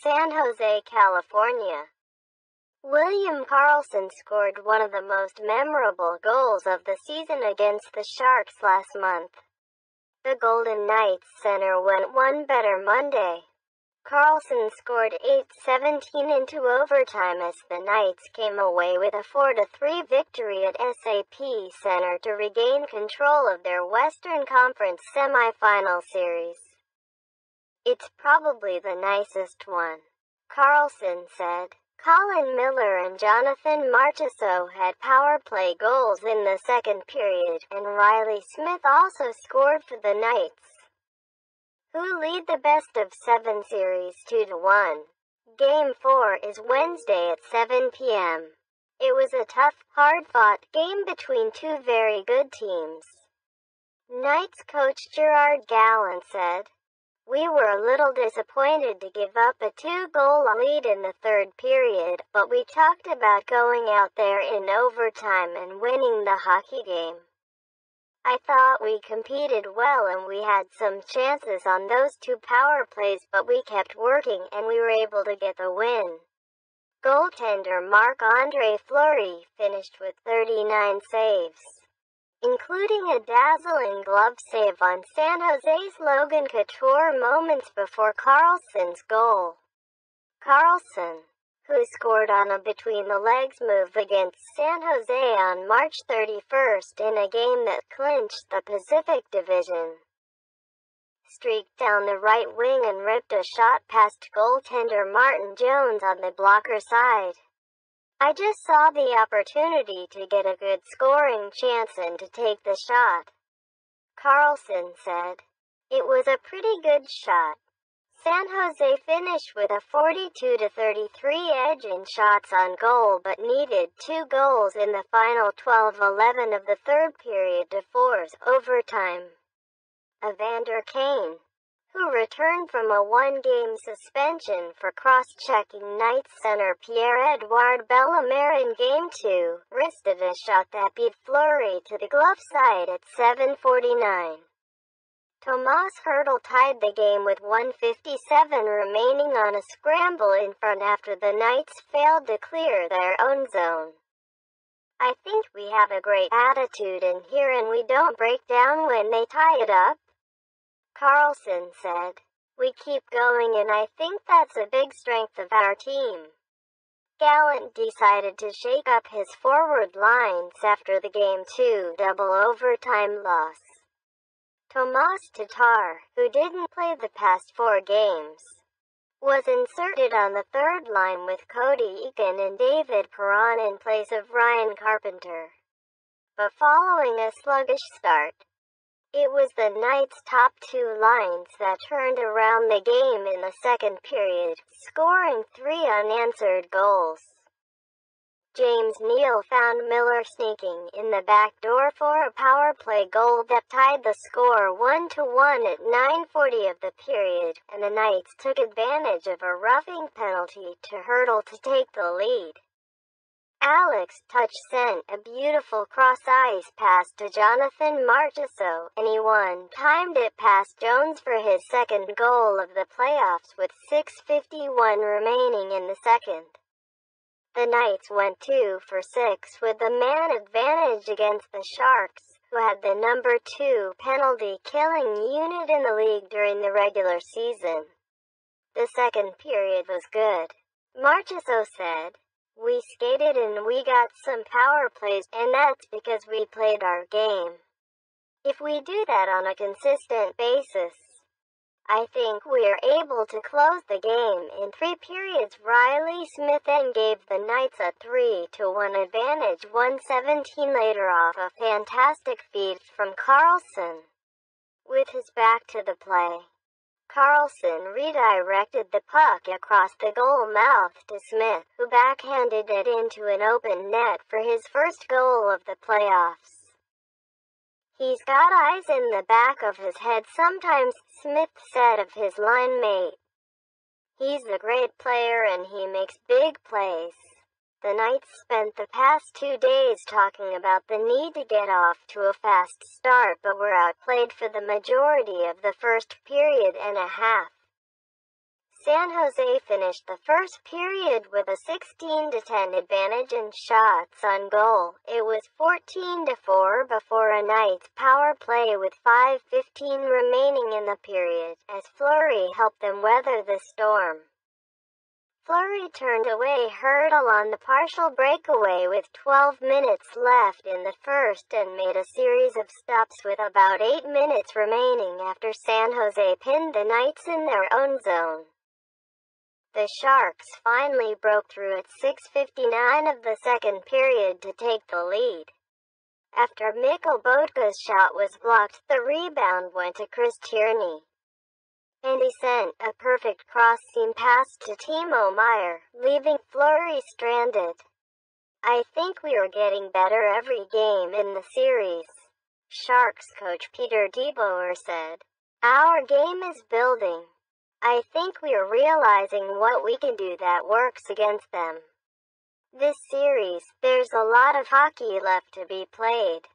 San Jose, California. William Karlsson scored one of the most memorable goals of the season against the Sharks last month. The Golden Knights center went one better Monday. Karlsson scored 8:17 into overtime as the Knights came away with a 4-3 victory at SAP Center to regain control of their Western Conference semifinal series. "It's probably the nicest one," Karlsson said. Colin Miller and Jonathan Marchessault had power play goals in the second period, and Riley Smith also scored for the Knights, who lead the best-of-7 series 2-1. Game 4 is Wednesday at 7 p.m. It was a tough, hard-fought game between two very good teams. Knights coach Gerard Gallant said, "We were a little disappointed to give up a 2-goal lead in the third period, but we talked about going out there in overtime and winning the hockey game. I thought we competed well and we had some chances on those 2 power plays, but we kept working and we were able to get the win." Goaltender Marc-Andre Fleury finished with 39 saves, including a dazzling glove save on San Jose's Logan Couture moments before Karlsson's goal. Karlsson, who scored on a between-the-legs move against San Jose on March 31st in a game that clinched the Pacific Division, streaked down the right wing and ripped a shot past goaltender Martin Jones on the blocker side. "I just saw the opportunity to get a good scoring chance and to take the shot," Karlsson said. "It was a pretty good shot." San Jose finished with a 42-33 edge in shots on goal but needed 2 goals in the final 12:11 of the third period to force overtime. Evander Kane, who returned from a 1-game suspension for cross-checking Knights center Pierre-Edouard Bellemare in Game 2, wristed a shot that beat Fleury to the glove side at 7:49. Tomas Hertl tied the game with 1:57 remaining on a scramble in front after the Knights failed to clear their own zone. "I think we have a great attitude in here and we don't break down when they tie it up," Karlsson said. "We keep going and I think that's a big strength of our team." Gallant decided to shake up his forward lines after the Game 2 double overtime loss. Tomas Tatar, who didn't play the past 4 games, was inserted on the third line with Cody Eakin and David Perron in place of Ryan Carpenter. But following a sluggish start, it was the Knights' top 2 lines that turned around the game in the second period, scoring 3 unanswered goals. James Neal found Miller sneaking in the back door for a power play goal that tied the score 1-1 at 9:40 of the period, and the Knights took advantage of a roughing penalty to Hertl to take the lead. Alex Tuch sent a beautiful cross-ice pass to Jonathan Marchessault, and he one-timed it past Jones for his second goal of the playoffs with 6:51 remaining in the second. The Knights went 2 for 6 with the man advantage against the Sharks, who had the number 2 penalty-killing unit in the league during the regular season. The second period was good, Marchessault said. "We skated and we got some power plays, and that's because we played our game. If we do that on a consistent basis, I think we're able to close the game in 3 periods." Riley Smith then gave the Knights a 3-1 advantage 1:17 later off a fantastic feed from Karlsson. With his back to the play, Karlsson redirected the puck across the goal mouth to Smith, who backhanded it into an open net for his first goal of the playoffs. "He's got eyes in the back of his head sometimes," Smith said of his line mate. "He's a great player and he makes big plays." The Knights spent the past 2 days talking about the need to get off to a fast start but were outplayed for the majority of the first period and a half. San Jose finished the first period with a 16-10 advantage in shots on goal. It was 14-4 before a Knights power play with 5:15 remaining in the period, as Fleury helped them weather the storm. Fleury turned away Hertl on the partial breakaway with 12 minutes left in the first and made a series of stops with about 8 minutes remaining after San Jose pinned the Knights in their own zone. The Sharks finally broke through at 6:59 of the second period to take the lead. After Mikkel Botka's shot was blocked, the rebound went to Chris Tierney, and he sent a perfect cross-seam pass to Timo Meier, leaving Fleury stranded. "I think we are getting better every game in the series," Sharks coach Peter DeBoer said. "Our game is building. I think we are realizing what we can do that works against them. This series, there's a lot of hockey left to be played."